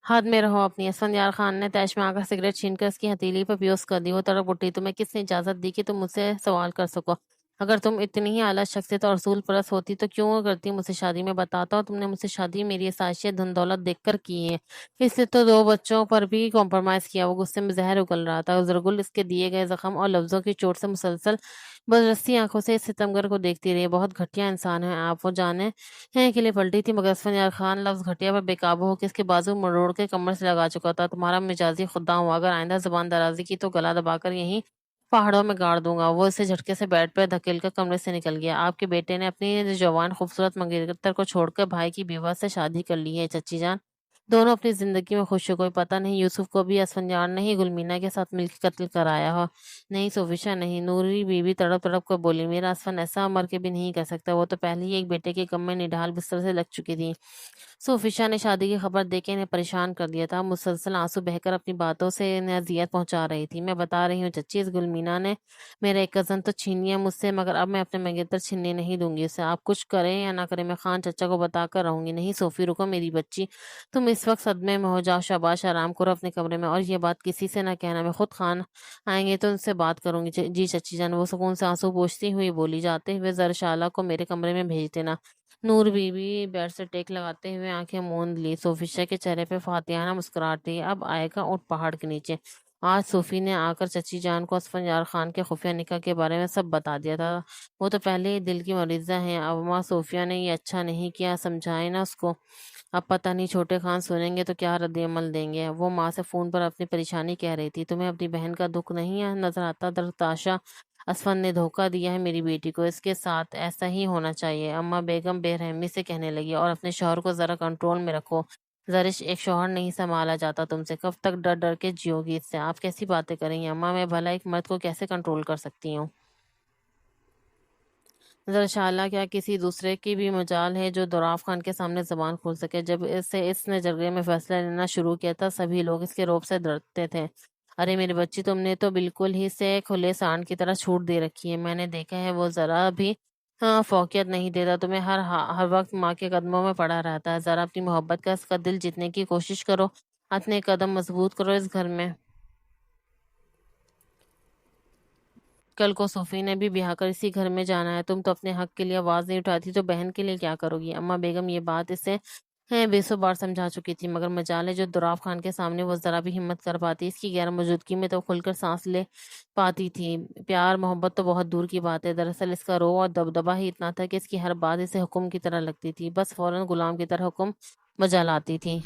حد میں رہو اپنی۔ اسفند یار خان نے تیش میں آ کر سگریٹ چھین کر اس کی ہتھیلی پر پیوس کر دی۔ وہ تڑپ اٹھی۔ تمہیں کس نے اجازت دی کہ تم مجھ سے سوال کر سکو؟ اگر تم اتنی ہی اعلیٰ شخصیت اور اصول پرست ہوتی تو کیوں کرتی مجھ سے شادی؟ میں بتاتا ہوں تم نے مجھ سے شادی میری آسائشیں دھن دولت دیکھ کر کی ہے، اس لیے تو 2 بچوں پر بھی کمپرومائز کیا۔ وہ غصے میں زہر اگل رہا تھا، زرگل اس کے دیے گئے زخم اور لفظوں کی چوٹ سے مسلسل برستی آنکھوں سے اس ستمگر کو دیکھتی رہی۔ بہت گھٹیا انسان ہے آپ، وہ جانے ہیں کے لیے پلٹی تھی، مگر اسفندیار خان لفظ گھٹیا پر بے قابو ہو کے اس کے بازو مروڑ کے کمر سے لگا چکا تھا۔ تمہارا مجازی خدام ہوا، اگر آئندہ زبان درازی کی تو گلا دبا کر یہیں پہاڑوں میں گاڑ دوں گا۔ وہ اسے جھٹکے سے بیڈ پہ دھکیل کر کمرے سے نکل گیا۔ آپ کے بیٹے نے اپنی جوان خوبصورت منگیتر کو چھوڑ کر بھائی کی بیوہ سے شادی کر لی ہے چچی جان۔ دونوں اپنی زندگی میں خوش ہو، کوئی پتہ نہیں یوسف کو بھی اسفندیار نے ہی گلمینا کے ساتھ مل کے قتل کرایا ہو۔ نہیں سوفیشا نہیں، نوری بی بی تڑپ تڑپ کر بولی، میرا اسفند ایسا مر کے بھی نہیں کر سکتا، وہ تو پہلے ہی ایک بیٹے کے غم میں نڈھال بستر سے لگ چکی تھی۔ سوفیشا نے شادی کی خبر دے کے انہیں پریشان کر دیا تھا، مسلسل آنسو بہہ کر اپنی باتوں سے انہیں اذیت پہنچا رہی تھی۔ میں بتا رہی ہوں چچی، اس گلمینا نے میرا ایک کزن تو چھین لیا مجھ سے، مگر اب میں اپنے منگیتر چھیننے نہیں دوں گی اسے۔ آپ کچھ کریں یا نہ کریں، میں خان چچا کو بتا کر رہوں گی۔ نہیں صوفی، رکو میری بچی، تم اس وقت صدمے میں ہو، جاؤ شاباش آرام کرو اپنے کمرے میں، اور یہ بات کسی سے نہ کہنا، میں خود خان آئیں گے تو ان سے بات کروں گی۔ جی چچی جان، وہ سکون سے آنسو پوچھتی ہوئی بولی، جاتے ہوئے زرشالہ کو میرے کمرے میں بھیج دینا۔ نور بی بی بیڈ سے ٹیک لگاتے ہوئے آنکھیں موند لی۔ سوفیشا کے چہرے پہ فاتحانہ مسکراہٹ تھی۔ اب آئے گا اونٹ پہاڑ کے نیچے۔ آج صوفی نے آ کر چچی جان کو اسفندیار خان کے خفیہ نکاح کے بارے میں سب بتا دیا تھا۔ وہ تو پہلے ہی دل کی مریضہ ہیں، اب ماں صوفیہ نے یہ اچھا نہیں کیا، سمجھائے نا اس کو۔ اب پتہ نہیں چھوٹے خان سنیں گے تو کیا رد عمل دیں گے۔ وہ ماں سے فون پر اپنی پریشانی کہہ رہی تھی، تمہیں اپنی بہن کا دکھ نہیں نظر آتا؟ درتاشا، اسفند نے دھوکہ دیا ہے میری بیٹی کو، اس کے ساتھ ایسا ہی ہونا چاہیے۔ اما بیگم بے رحمی سے کہنے لگی، اور اپنے شوہر کو ذرا کنٹرول میں رکھو زرش، ایک شوہر نہیں سنبھالا جاتا تم سے، کب تک ڈر ڈر کے جیو گی اس سے؟ آپ کیسی باتیں کریں گی اماں، میں بھلا ایک مرد کو کیسے کنٹرول کر سکتی ہوں؟ ذرشالہ، کیا کسی دوسرے کی بھی مجال ہے جو دراف خان کے سامنے زبان کھول سکے؟ جب اس نے جرگے میں فیصلہ لینا شروع کیا تھا سبھی لوگ اس کے روب سے ڈرتے تھے۔ ارے میری بچی، تم نے تو بالکل ہی سے کھلے سانڈ کی طرح چھوٹ دے رکھی ہے، میں نے دیکھا ہے وہ ذرا بھی فوقیت نہیں دیتا تمہیں، ہر وقت ماں کے قدموں میں پڑا رہتا ہے۔ ذرا اپنی محبت کا اس کا دل جیتنے کی کوشش کرو، اپنے قدم مضبوط کرو اس گھر میں۔ کل کو صوفی نے بھی بیاہ کر اسی گھر میں جانا ہے، تم تو اپنے حق کے لیے آواز نہیں اٹھاتی تو بہن کے لیے کیا کرو گی؟ اما بیگم یہ بات اسے بے سو بار سمجھا چکی تھی، مگر مجال ہے جو دراف خان کے سامنے وہ ذرا بھی ہمت کر پاتی، اس کی غیر موجودگی میں تو کھل کر سانس لے پاتی تھی۔ پیار محبت تو بہت دور کی بات ہے، دراصل اس کا رو اور دبدبا ہی اتنا تھا کہ اس کی ہر بات اسے حکم کی طرح لگتی تھی، بس فوراً غلام کی طرح حکم بجا لاتی تھی۔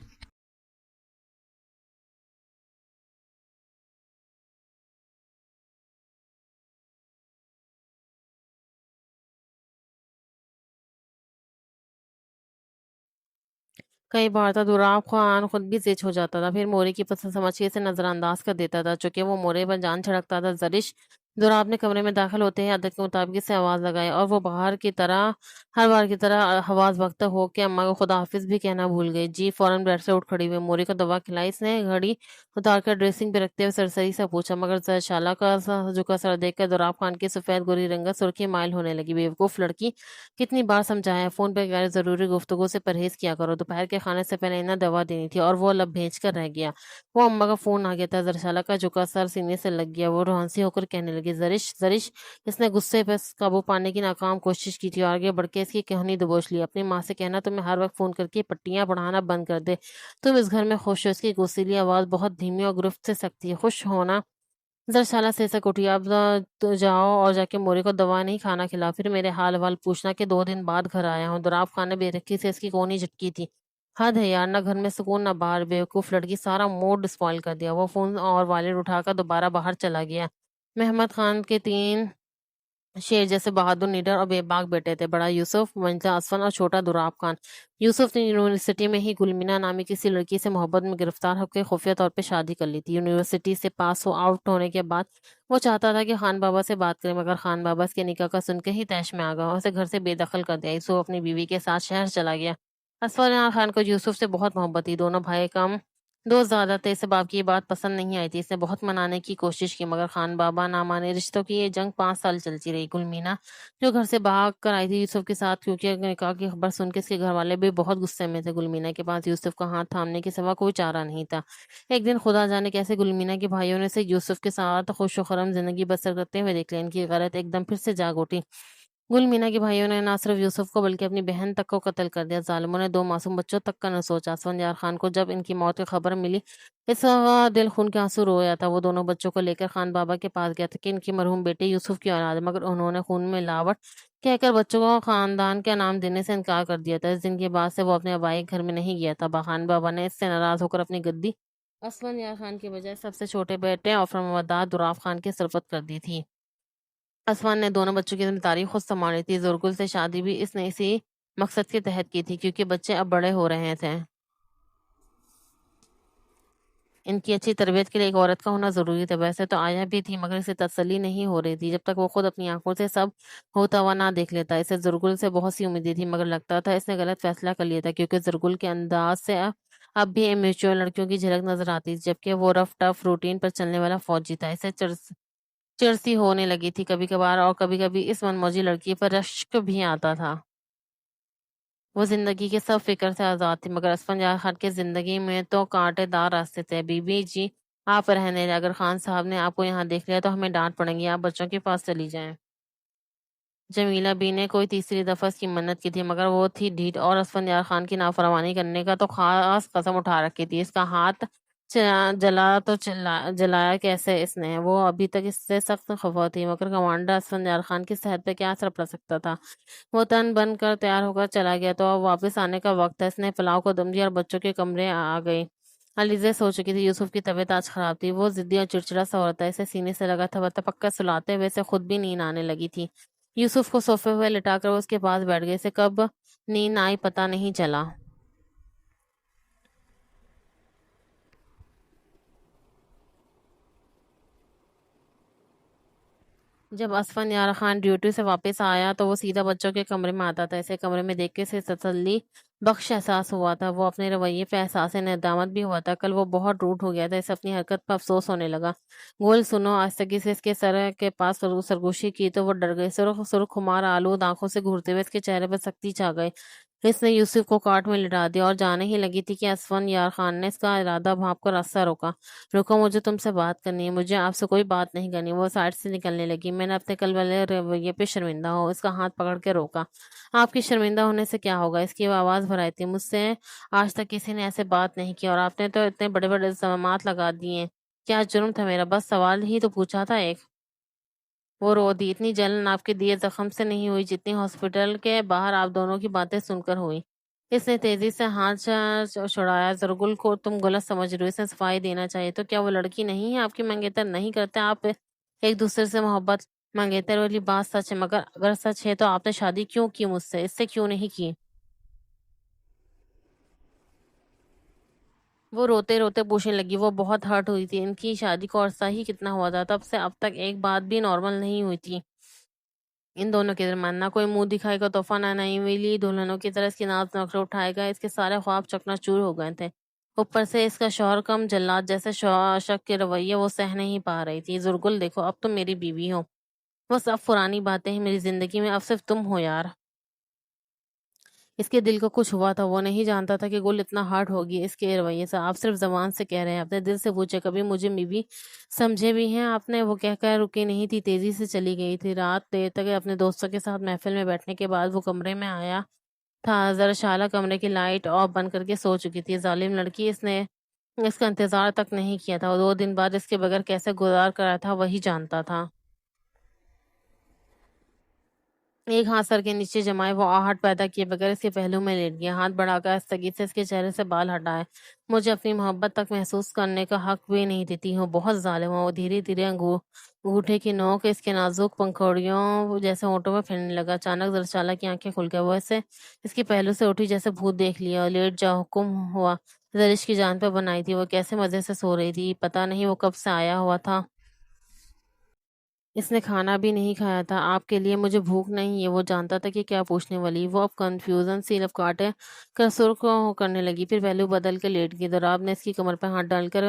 کئی بار تو دوراب خان خود بھی زچ ہو جاتا تھا، پھر مورے کی پسند سمجھ کے اسے نظر انداز کر دیتا تھا، چونکہ وہ مورے پر جان چھڑکتا تھا۔ زرش، دوراب نے کمرے میں داخل ہوتے ہی عادت کے مطابق سے آواز لگائی، اور وہ باہر کی طرح ہر بار کی طرح حواس بختہ ہو کے اماں کو خدا حافظ بھی کہنا بھول گئی۔ جی فوراً بیڈ سے اٹھ کھڑی ہوئی مورے کو دوا کھلائی، اس نے گھڑی اتار کر ڈریسنگ پہ رکھتے ہوئے سرسری سے پوچھا، مگر شالہ کا جھکا سر دیکھ کر دوراب خان کی سفید گوری رنگت سرخی مائل ہونے لگی۔ بیوقوف لڑکی، کتنی بار سمجھایا ہے، فون پہ غیر ضروری گفتگو سے پرہیز کیا کرو، دوپہر کے کھانے سے پہلے انہیں دوا دینی تھی اور وہ لب بھیج کر رہ گیا۔ وہ اماں کا فون آ گیا تھا، زرشالہ کا جھکا سر سینے سے لگ گیا، وہ روحانسی ہو کر کہنے لگی، زرش زرش، اس نے غصے پہ قابو پانے کی ناکام کوشش کی تھی اور آگے بڑھ کے اس کی کہانی دبوچ لی۔ اپنی ماں سے کہنا تمہیں ہر وقت فون کر کے پٹیاں پڑھانا بند کر دے، تم اس گھر میں خوش ہو۔ اس کی غصیلی آواز بہت دھیمی اور گرفت سے سکتی ہے۔ خوش ہونا؟ زرشالہ سے سک اٹھی، اب تو جاؤ اور جا کے موری کو دوا نہیں کھانا کھلاؤ، پھر میرے حال وال پوچھنا کہ 2 دن بعد گھر آیا ہوں۔ دراف خان نے بے رکھی سے اس کی کونی جھٹکی تھی۔ حد ہے یار، نہ گھر میں سکون نہ باہر، بیوقوف لڑکی، سارا موڈ اسپائل کر دیا۔ وہ فون اور والٹ اٹھا کر دوبارہ باہر چلا گیا۔ محمد خان کے 3 شیر جیسے بہادر، نڈر اور بے باک بیٹے تھے، بڑا یوسف، منجلا اسفن اور چھوٹا دوراب خان۔ یوسف نے یونیورسٹی میں ہی گلمینا نامی کسی لڑکی سے محبت میں گرفتار ہو کے خفیہ طور پہ شادی کر لی تھی۔ یونیورسٹی سے پاس آؤٹ ہونے کے بعد وہ چاہتا تھا کہ خان بابا سے بات کرے، مگر خان بابا اس کے نکاح کا سن کے ہی طیش میں آ گیا اور اسے گھر سے بے دخل کر دیا۔ یوسف اپنی بیوی کے ساتھ شہر چلا گیا۔ اسفر خان کو یوسف سے بہت محبت تھی، دونوں بھائی کم دوست زیادہ تھے، اسے باپ کی یہ بات پسند نہیں آئی تھی، اس نے بہت منانے کی کوشش کی مگر خان بابا نہ مانے۔ رشتوں کی یہ جنگ 5 سال چلتی رہی۔ گل مینا جو گھر سے بھاگ کر آئی تھی یوسف کے ساتھ، کیونکہ نکاح کی خبر سن کے اس کے گھر والے بھی بہت غصے میں تھے۔ گل مینا کے پاس یوسف کا ہاتھ تھامنے کے سوا کوئی چارہ نہیں تھا۔ ایک دن خدا جانے کیسے گل مینا کے بھائیوں نے اسے یوسف کے ساتھ خوش و خرم زندگی بسر کرتے ہوئے دیکھ لیا۔ ان کی غیرت ایک دم پھر سے جاگ اٹھی۔ گل مینا کے بھائیوں نے نہ صرف یوسف کو بلکہ اپنی بہن تک کو قتل کر دیا۔ ظالموں نے 2 معصوم بچوں تک کا نہ سوچا۔ اسفندیار خان کو جب ان کی موت کی خبر ملی، اس کا دل خون کے آنسو رویا تھا۔ وہ دونوں بچوں کو لے کر خان بابا کے پاس گیا تھا کہ ان کی مرحوم بیٹے یوسف کی اولاد ہے، مگر انہوں نے خون میں لاوٹ کہہ کر بچوں کو خاندان کا نام دینے سے انکار کر دیا تھا۔ اس دن کے بعد سے وہ اپنے آبائی گھر میں نہیں گیا تھا۔ خان بابا نے اس سے ناراض ہو کر اپنی گدی اسفندیار خان کے بجائے سب سے چھوٹے بیٹے اور فرمانبردار دراف خان کی سرپرد کر دی تھی۔ اسمان نے دونوں بچوں کی ذمہ داری خود سنبھالی تھی۔ زرگل سے شادی بھی اس نے اسی مقصد کے تحت کی تھی، کیونکہ بچے اب بڑے ہو رہے تھے۔ ان کی اچھی تربیت کے لیے ایک عورت کا ہونا ضروری تھا۔ ویسے تو آیا بھی تھی، مگر اسے تسلی نہیں ہو رہی تھی جب تک وہ خود اپنی آنکھوں سے سب ہوتا ہوا نہ دیکھ لیتا۔ اسے زرگل سے بہت سی امیدیں تھی، مگر لگتا تھا اس نے غلط فیصلہ کر لیا تھا، کیونکہ زرگل کے انداز سے اب بھی امیچور لڑکیوں کی جھلک نظر آتی تھی، جبکہ وہ رف ٹف روٹین پر چلنے والا فوجی تھا۔ اسے چرسی ہونے لگی تھی کبھی کبھار، اور کبھی کبھی اس منموجی لڑکی پر رشک بھی آتا تھا۔ وہ زندگی کے سب فکر سے آزاد تھی، مگر اسفندیار خان کی زندگی میں تو کانٹے دار راستے تھے۔ بی بی جی آپ رہنے لیں، اگر خان صاحب نے آپ کو یہاں دیکھ لیا تو ہمیں ڈانٹ پڑیں گی، آپ بچوں کے پاس چلی جائیں۔ جمیلہ بی نے کوئی تیسری دفعہ اس کی منت کی تھی، مگر وہ تھی ڈھیٹ، اور اسفندیار خان کی نافرمانی کرنے کا تو خاص قسم اٹھا رکھی تھی۔ اس کا ہاتھ جلا تو جلایا کیسے اس نے؟ وہ ابھی تک اس سے سخت خفا تھی، مگر کمانڈر اسفندیار خان کی صحت پہ کیا اثر پڑ سکتا تھا؟ وہ تن بن کر تیار ہو کر چلا گیا تو اب واپس آنے کا وقت ہے۔ اس نے پلاؤ کو دم دیا اور بچوں کے کمرے آ گئی۔ علیزہ سو چکی تھی۔ یوسف کی طبیعت آج خراب تھی، وہ ضدی اور چڑچڑا سا عورت ہے، اسے سینے سے لگا تھا پکا سلاتے ہوئے اسے خود بھی نیند آنے لگی تھی۔ یوسف کو صوفے پہ لٹا کر وہ اس کے پاس بیٹھ گئے، اسے کب نیند آئی پتہ نہیں چلا۔ جب اسفندیار خان ڈیوٹی سے واپس آیا تو وہ سیدھا بچوں کے کمرے میں آتا تھا۔ اسے کمرے میں دیکھ کے اسے تسلی بخش احساس ہوا تھا۔ وہ اپنے رویے پہ احساس ندامت بھی ہوا تھا۔ کل وہ بہت روڈ ہو گیا تھا، اسے اپنی حرکت پر افسوس ہونے لگا۔ گول سنو آہستگی سے اس کے سر کے پاس سرگوشی کی تو وہ ڈر گئی۔ سرخ سرخ خمار آلود آنکھوں سے گھورتے ہوئے اس کے چہرے پر سختی چھا گئی۔ اس نے یوسف کو کاٹ میں لٹا دیا اور جانے ہی لگی تھی کہ اسفندیار خان نے اس کا ارادہ بھانپ کر راستہ روکا۔ رکو، مجھے تم سے بات کرنی ہے، مجھے آپ سے کوئی بات نہیں کرنی۔ وہ سائڈ سے نکلنے لگی۔ میں نے اپنے کل والے رویے پہ شرمندہ ہوں۔ اس کا ہاتھ پکڑ کے روکا۔ آپ کی شرمندہ ہونے سے کیا ہوگا؟ اس کی آواز بھرائی تھی۔ مجھ سے آج تک کسی نے ایسے بات نہیں کی، اور آپ نے تو اتنے بڑے بڑے الزامات لگا دیے۔ کیا جرم تھا میرا؟ بس سوال ہی تو پوچھا تھا ایک۔ وہ رو دی۔ اتنی جلن آپ کے دیے زخم سے نہیں ہوئی جتنی ہاسپٹل کے باہر آپ دونوں کی باتیں سن کر ہوئی۔ اس نے تیزی سے ہاتھ چھڑایا۔ زرگل کو تم غلط سمجھ رہے ہو، اس نے صفائی دینا چاہیے۔ تو کیا وہ لڑکی نہیں ہے آپ کی منگیتر؟ نہیں کرتے آپ ایک دوسرے سے محبت؟ منگیتر والی بات سچ ہے، مگر اگر سچ ہے تو آپ نے شادی کیوں کی مجھ سے؟ اس سے کیوں نہیں کی؟ وہ روتے روتے پوچھنے لگی۔ وہ بہت ہرٹ ہوئی تھی۔ ان کی شادی کو عرصہ ہی کتنا ہوا تھا، تب سے اب تک ایک بات بھی نارمل نہیں ہوئی تھی ان دونوں کے درمیان۔ نہ کوئی منہ دکھائی کا تحفہ، نہ نئی ملی دلہنوں کی طرح اس کی ناز نخرے اٹھائے گا۔ اس کے سارے خواب چکنا چور ہو گئے تھے۔ اوپر سے اس کا شوہر کم جلاد جیسے شک کے رویے وہ سہ نہیں پا رہی تھی۔ زرگل دیکھو، اب تم میری بیوی ہو، بس اب پرانی باتیں ہیں میری زندگی میں، اب صرف تم ہو یار۔ اس کے دل کو کچھ ہوا تھا، وہ نہیں جانتا تھا کہ گل اتنا ہارٹ ہوگی اس کے رویے سے۔ آپ صرف زبان سے کہہ رہے ہیں، اپنے دل سے پوچھے کبھی مجھے بیوی سمجھے بھی ہیں آپ نے؟ وہ کہہ کر رکی نہیں تھی، تیزی سے چلی گئی تھی۔ رات دیر تک اپنے دوستوں کے ساتھ محفل میں بیٹھنے کے بعد وہ کمرے میں آیا تھا۔ ذرا شعلہ کمرے کی لائٹ آف بند کر کے سو چکی تھی۔ ظالم لڑکی، اس نے اس کا انتظار تک نہیں کیا تھا۔ 2 دن بعد اس کے بغیر کیسے گزار کرا تھا وہی جانتا تھا۔ ایک ہاتھ سر کے نیچے جمائے وہ آہٹ پیدا کیے بغیر اس کے پہلو میں لیٹ گیا۔ ہاتھ بڑھا کر آہستگی سے اس کے چہرے سے بال ہٹائے۔ مجھے اپنی محبت تک محسوس کرنے کا حق بھی نہیں دیتی ہو، بہت ظالم ہو۔ وہ دھیرے دھیرے انگوٹھے کی نوک اس کے نازک پنکھڑیوں جیسے ہونٹوں میں پھرنے لگا۔ اچانک زرشالہ کی آنکھیں کھل گئیں، وہ اسے اس کے پہلو سے اٹھی جیسے بھوت دیکھ لیا، اور لیٹ جا حکم ہوا۔ زرش کی جان پہ بنائی تھی، وہ کیسے مزے سے سو رہی تھی، پتہ نہیں وہ کب سے آیا ہوا تھا۔ اس نے کھانا بھی نہیں کھایا تھا۔ آپ کے لیے مجھے بھوک نہیں ہے۔ وہ جانتا تھا کہ کیا پوچھنے والی۔ وہ اب کنفیوژن سی لب کاٹے کر سرخ کرنے لگی، پھر پہلو بدل کے لیٹ گئی۔ دراب نے اس کی کمر پہ ہاتھ ڈال کر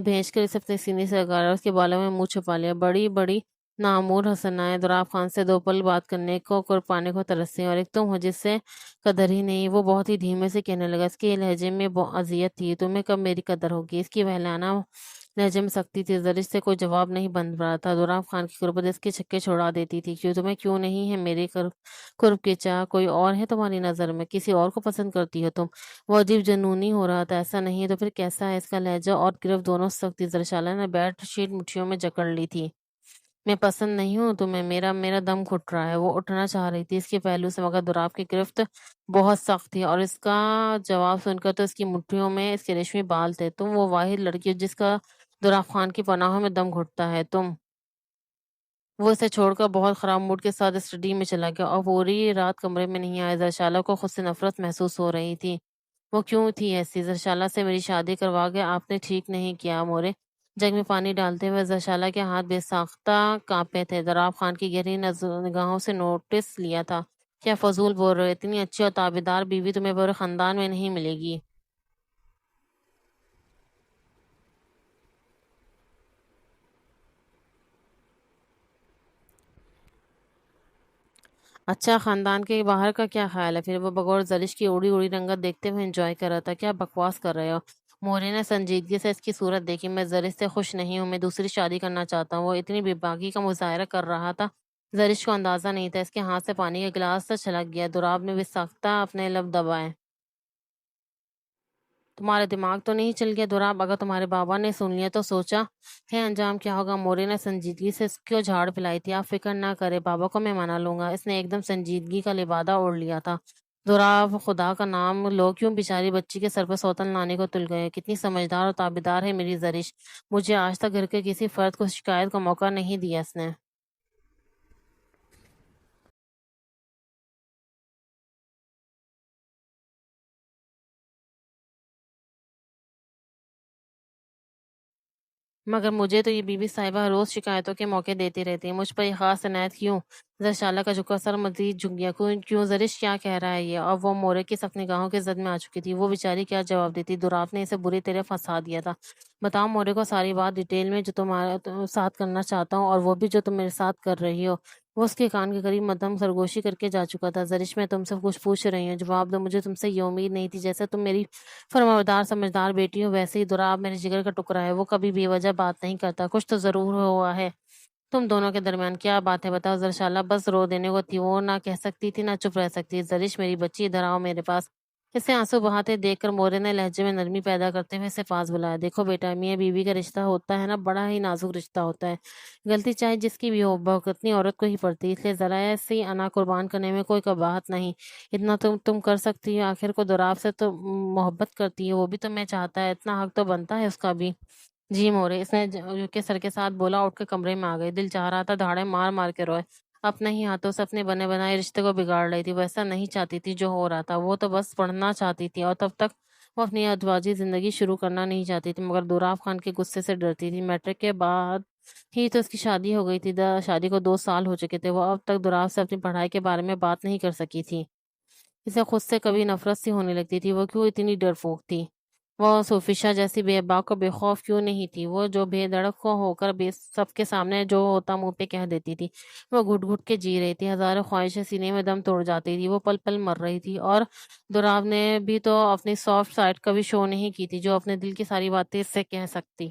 بھینچ کر اسے اپنے سینے سے لگایا اور اس کے بالوں میں منہ چھپا لیا۔ بڑی بڑی نامور حسنائیں دراب خان سے دو پل بات کرنے کو اور پانے کو ترسیں، اور ایک تم ہو جس سے قدر ہی نہیں۔ وہ بہت ہی دھیمے سے کہنے لگا، اس کے لہجے میں اذیت تھی۔ تمہیں کب میری قدر ہوگی؟ اس کی وہلانہ لہجے میں سختی تھی۔ زرش سے کوئی جواب نہیں بن رہا تھا۔ دراب خان کی قربت اس کے چھکے چھڑا دیتی تھی۔ تمہیں کیوں نہیں ہے میری قرب کی چاہ؟ کوئی اور ہے تمہاری نظر میں؟ کسی اور کو پسند کرتی ہو تم؟ وہ عجیب جنونی ہو رہا تھا۔ ایسا نہیں ہے تو پھر کیسا ہے؟ اس کا لہجہ اور گرفت دونوں سخت تھی۔ زرشالہ نے بیڈ شیٹ مٹھیوں میں جکڑ لی تھی۔ میں پسند نہیں ہوں تمہیں؟ میرا دم گھٹ رہا ہے۔ وہ اٹھنا چاہ رہی تھی اس کے پہلو سے، مگر دراب کی گرفت بہت سخت تھی، اور اس کا جواب سن کر تو اس کی مٹھیوں میں اس کے ریشمی بال تھے۔ تم وہ واحد لڑکی ہو جس کا دراب خان کی پناہوں میں دم گھٹتا ہے۔ تم وہ اسے چھوڑ کر بہت خراب موڈ کے ساتھ اسٹڈی میں چلا گیا اور پوری رات کمرے میں نہیں آیا۔ زرشالہ کو خود سے نفرت محسوس ہو رہی تھی۔ وہ کیوں تھی ایسی؟ زرشالہ سے میری شادی کروا کے آپ نے ٹھیک نہیں کیا مورے۔ جگ میں پانی ڈالتے ہوئے زرشالہ کے ہاتھ بے ساختہ کانپے تھے۔ دراب خان کی گہری نگاہوں سے نوٹس لیا تھا۔ کیا فضول بول رہے ہو؟ اتنی اچھی اور تابعدار بیوی تمہیں پورے خاندان میں نہیں ملے گی۔ اچھا، خاندان کے باہر کا کیا خیال ہے پھر؟ وہ بغور زرش کی اڑی اڑی رنگت دیکھتے ہوئے انجوائے کر رہا تھا۔ کیا بکواس کر رہے ہو؟ موری نے سنجیدگی سے اس کی صورت دیکھی۔ میں زرش سے خوش نہیں ہوں، میں دوسری شادی کرنا چاہتا ہوں۔ وہ اتنی بے باکی کا مظاہرہ کر رہا تھا، زرش کو اندازہ نہیں تھا۔ اس کے ہاتھ سے پانی کا گلاس سے چھلک گیا۔ دراب نے بے ساختہ اپنے لب دبائے۔ تمہارا دماغ تو نہیں چل گیا دراب؟ اگر تمہارے بابا نے سن لیا تو سوچا ہے انجام کیا ہوگا؟ موری نے سنجیدگی سے اس کو جھاڑ پلائی تھی۔ آپ فکر نہ کرے، بابا کو میں منا لوں گا۔ اس نے ایک دم سنجیدگی کا لبادہ اوڑھ لیا تھا۔ دراب، خدا کا نام لو، کیوں بیچاری بچی کے سر پہ سوتن لانے کو تل گئے؟ کتنی سمجھدار اور تابعدار ہے میری زرش۔ مجھے آج تک گھر کے کسی فرد کو شکایت کا موقع نہیں دیا اس نے۔ مگر مجھے تو یہ بی بی صاحبہ روز شکایتوں کے موقع دیتی رہتی ہے۔ مجھ پر یہ خاص عنایت کیوں؟ زرشالہ کا جھکا سر مزید جھک گیا۔ کیوں زرش کیا کہہ رہا ہے یہ؟ اور وہ مورے کی سخت نگاہوں کے زد میں آ چکی تھی۔ وہ بیچاری کیا جواب دیتی؟ دراب نے اسے بری طرح پھنسا دیا تھا۔ بتاؤ مورے کو ساری بات ڈیٹیل میں، جو تمہارے ساتھ کرنا چاہتا ہوں، اور وہ بھی جو تم میرے ساتھ کر رہی ہو۔ وہ اس کے کان کے قریب مدھم سرگوشی کر کے جا چکا تھا۔ زرش، میں تم سے کچھ پوچھ رہی ہوں، جواب دو۔ مجھے تم سے یہ امید نہیں تھی۔ جیسے تم میری فرمانبردار سمجھدار بیٹی ہو، ویسے ہی دراب میرے جگر کا ٹکڑا ہے۔ وہ کبھی بے وجہ بات نہیں کرتا۔ کچھ تو ضرور ہوا ہے تم دونوں کے درمیان۔ کیا بات ہے بتاؤ؟ زرشالہ بس رو دینے کو تھی۔ وہ نہ کہہ سکتی تھی نہ چپ رہ سکتی۔ زرش میری بچی، ادھر آؤ میرے پاس۔ اسے آنسو بہاتے دیکھ کر مورے نے لہجے میں نرمی پیدا کرتے ہوئے اسے پاس بلایا۔ دیکھو بیٹا، میاں بیوی کا رشتہ ہوتا ہے نا، بڑا ہی نازک رشتہ ہوتا ہے۔ غلطی چاہے جس کی بھی ہو، بھگتنی عورت کو ہی پڑتی ہے، اس لیے ذرا سی انا قربان کرنے میں کوئی قباحت نہیں۔ اتنا تم کر سکتی ہو۔ آخر کو دراب سے تو محبت کرتی ہے، وہ بھی تمہیں چاہتا ہے، اتنا حق تو بنتا ہے اس کا بھی۔ جی مورے، اس نے کے سر کے ساتھ بولا، اٹھ کے کمرے میں آ گئی۔ دل چاہ رہا تھا دھاڑے مار مار کے روئے۔ اپنے ہی ہاتھوں سے اپنے بنے بنائے رشتے کو بگاڑ رہی تھی۔ وہ ایسا نہیں چاہتی تھی جو ہو رہا تھا۔ وہ تو بس پڑھنا چاہتی تھی، اور تب تک وہ اپنی ازدواجی زندگی شروع کرنا نہیں چاہتی تھی، مگر دراب خان کے غصے سے ڈرتی تھی۔ میٹرک کے بعد ہی تو اس کی شادی ہو گئی تھی۔ شادی کو 2 سال ہو چکے تھے۔ وہ اب تک دراب سے اپنی پڑھائی کے بارے میں بات نہیں کر سکی تھی۔ اسے خود سے کبھی نفرت سی ہونے لگتی تھی۔ وہ کیوں اتنی ڈرپوک تھی؟ وہ سوفیشا جیسی بے باک و بے خوف کیوں نہیں تھی؟ وہ جو بے دڑک ہو کر سب کے سامنے جو ہوتا منہ پہ کہہ دیتی تھی۔ وہ گھٹ گھٹ کے جی رہی تھی، ہزاروں خواہشیں سینے میں دم توڑ جاتی تھی۔ وہ پل پل مر رہی تھی، اور دراب نے بھی تو اپنی سافٹ سائڈ کبھی شو نہیں کی تھی، جو اپنے دل کی ساری باتیں اس سے کہہ سکتی۔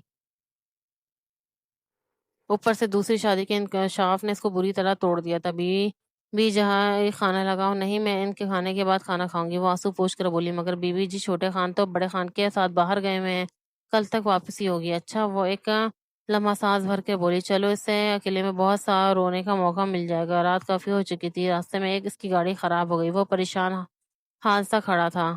اوپر سے دوسری شادی کے انکشاف نے اس کو بری طرح توڑ دیا تھا۔ بیوی بھی جہاں ایک کھانا لگاؤ، نہیں میں ان کے کھانے کے بعد کھانا کھاؤں گی، وہ آنسو پوچھ کر بولی۔ مگر بیوی جی، چھوٹے خان تو بڑے خان کے ساتھ باہر گئے ہوئے ہیں، کل تک واپسی ہوگی۔ اچھا، وہ ایک لمحہ سانس بھر کے بولی۔ چلو، اس سے اکیلے میں بہت سا رونے کا موقع مل جائے گا۔ رات کافی ہو چکی تھی۔ راستے میں اس کی گاڑی خراب ہو گئی۔ وہ پریشان حال سا کھڑا تھا۔